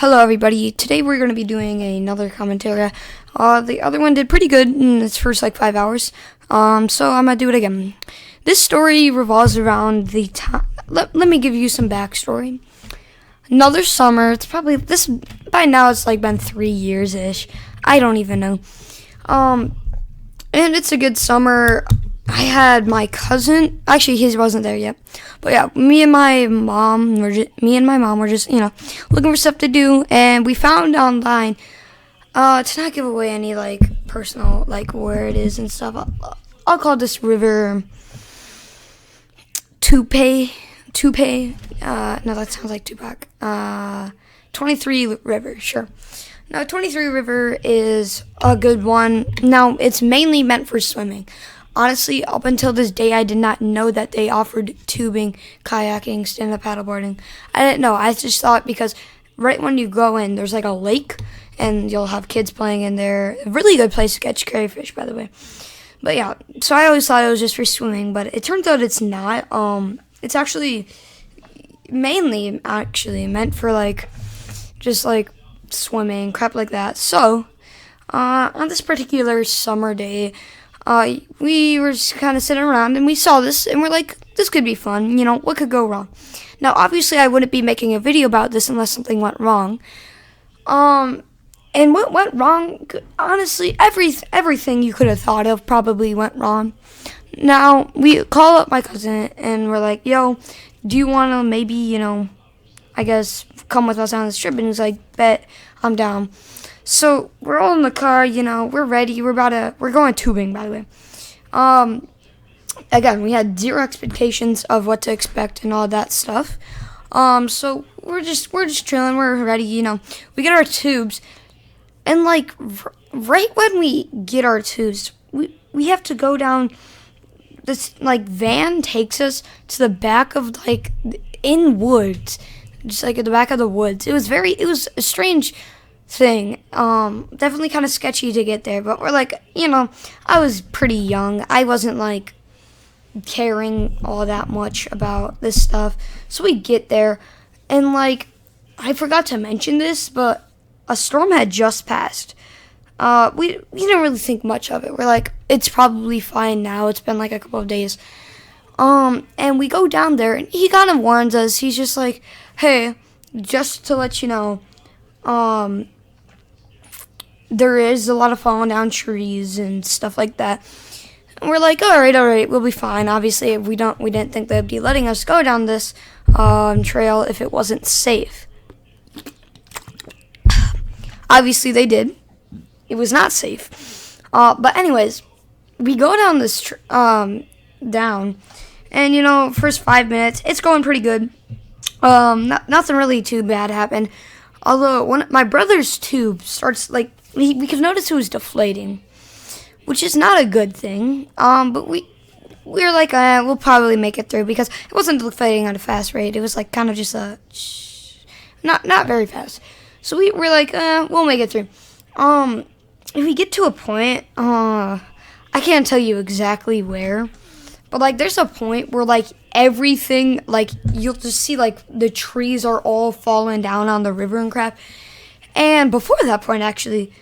Hello everybody, today we're going to be doing another commentary. The other one did pretty good in its first 5 hours, so I'm going to do it again. This story revolves around the time, let me give you some backstory. Another summer, it's probably, by now it's been 3 years-ish, I don't even know. And it's a good summer. I had my cousin, actually he wasn't there yet, but yeah, me and my mom were just, looking for stuff to do, and we found online, to not give away any, personal, where it is and stuff, I'll call this river Tupe, no, that sounds like Tupac, 23 River, sure. Now, 23 River is a good one. Now, it's mainly meant for swimming. Honestly, up until this day, I did not know that they offered tubing, kayaking, stand-up paddleboarding. I didn't know. I just thought because right when you go in, there's a lake, and you'll have kids playing in there. A really good place to catch crayfish, by the way. But yeah, so I always thought it was just for swimming, but it turns out it's not. It's actually mainly meant for just swimming, crap like that. So, on this particular summer day, we were just kind of sitting around and we saw this and we're like, this could be fun, what could go wrong? Now, obviously I wouldn't be making a video about this unless something went wrong. And what went wrong, honestly, everything you could have thought of probably went wrong. Now, we call up my cousin and we're like, yo, do you want to maybe, I guess, come with us on this trip? And he's like, bet, I'm down. So we're all in the car, we're ready. We're going tubing, by the way. Again, we had zero expectations of what to expect and all that stuff. So we're just chilling. We're ready, We get our tubes, and right when we get our tubes, we have to go down. This van takes us to the back of in woods, just at the back of the woods. It was a strange thing. Definitely kind of sketchy to get there, but we're I was pretty young. I wasn't caring all that much about this stuff. So we get there, and I forgot to mention this, but a storm had just passed. We didn't really think much of it. We're it's probably fine now. It's been a couple of days. And we go down there, and he kind of warns us. He's just hey, just to let you know, there is a lot of falling down trees and stuff like that. And we're all right, we'll be fine. Obviously, we didn't think they'd be letting us go down this trail if it wasn't safe. Obviously, they did. It was not safe. But anyways, we go down this down, and first 5 minutes, it's going pretty good. Nothing really too bad happened. Although my brother's tube starts we could notice it was deflating, which is not a good thing. But we were we'll probably make it through because it wasn't deflating at a fast rate. It was kind of just not very fast. So we were we'll make it through. If we get to a point, I can't tell you exactly where, but there's a point where everything, you'll just see the trees are all falling down on the river and crap. And before that point, actually,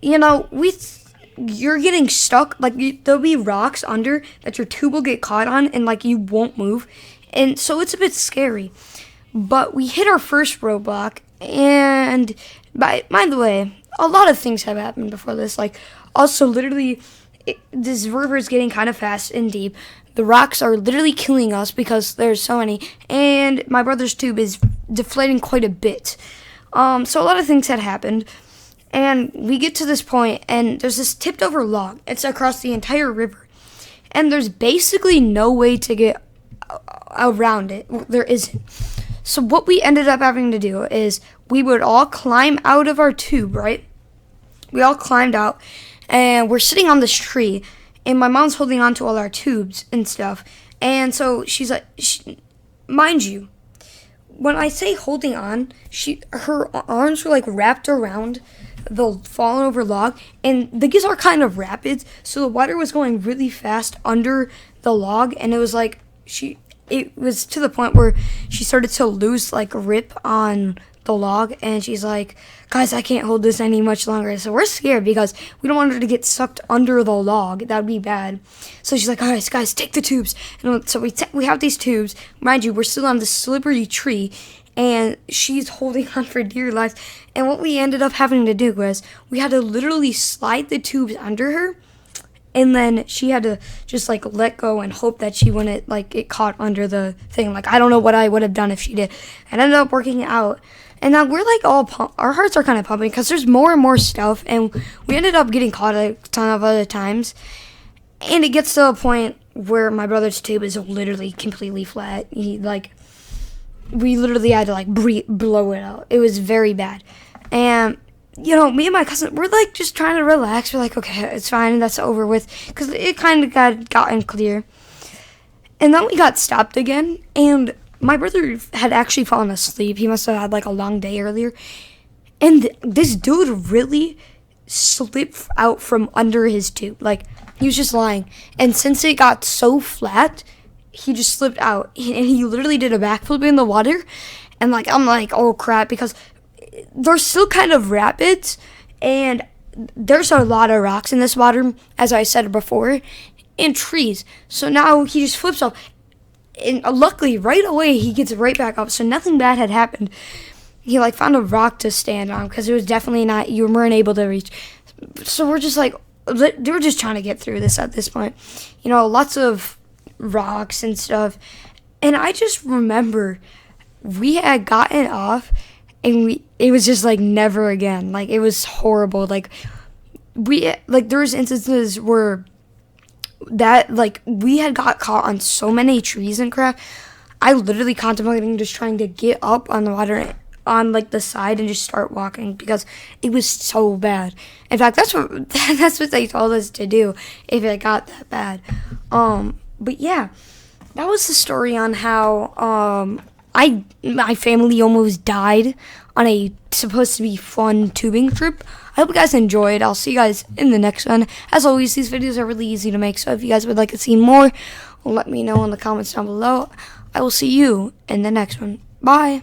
you're getting stuck. There'll be rocks under that your tube will get caught on, and you won't move, and so it's a bit scary. But we hit our first roadblock, and by the way, a lot of things have happened before this. Also, literally, this river is getting kind of fast and deep. The rocks are literally killing us because there's so many, and my brother's tube is deflating quite a bit. So a lot of things had happened, and we get to this point, and there's this tipped over log. It's across the entire river, and there's basically no way to get around it. There isn't. So what we ended up having to do is we would all climb out of our tube, right? We all climbed out, and we're sitting on this tree, and my mom's holding on to all our tubes and stuff. And so she's mind you, when I say holding on, her arms were wrapped around the fallen over log, and these are kind of rapids, so the water was going really fast under the log, and it was it was to the point where she started to lose grip on the log, and she's like, guys, I can't hold this any much longer. So we're scared because we don't want her to get sucked under the log. That would be bad. So she's like, all right, guys, take the tubes. And so we have these tubes. Mind you, we're still on the slippery tree, and she's holding on for dear life. And what we ended up having to do was we had to literally slide the tubes under her, and then she had to just like let go and hope that she wouldn't like get caught under the thing. Like, I don't know what I would have done if she did. And ended up working it out. And now we're like our hearts are kind of pumping because there's more and more stuff, and we ended up getting caught a ton of other times. And it gets to a point where my brother's tube is literally completely flat. We literally had to like blow it out. It was very bad. And me and my cousin, we're like just trying to relax. We're like, okay, it's fine, that's over with, because it kind of gotten clear. And then we got stopped again, and my brother had actually fallen asleep. He must have had like a long day earlier. And this dude really slipped out from under his tube. Like, he was just lying. And since it got so flat, he just slipped out. And he literally did a backflip in the water. And like, I'm like, oh crap, because there's still kind of rapids. And there's a lot of rocks in this water, as I said before, and trees. So now he just flips off. And luckily, right away, he gets right back up. So nothing bad had happened. He like found a rock to stand on because it was definitely not, you weren't able to reach. So we're just like, they were just trying to get through this at this point. Lots of rocks and stuff. And I just remember we had gotten off, and it was just like never again. Like, it was horrible. Like, there was instances where we had got caught on so many trees and crap. I literally contemplating just trying to get up on the water on like the side and just start walking because it was so bad. In fact, that's what they told us to do if it got that bad. But yeah, that was the story on how my family almost died on a supposed to be fun tubing trip. I hope you guys enjoyed. I'll see you guys in the next one. As always, these videos are really easy to make, so if you guys would like to see more, let me know in the comments down below. I will see you in the next one. Bye.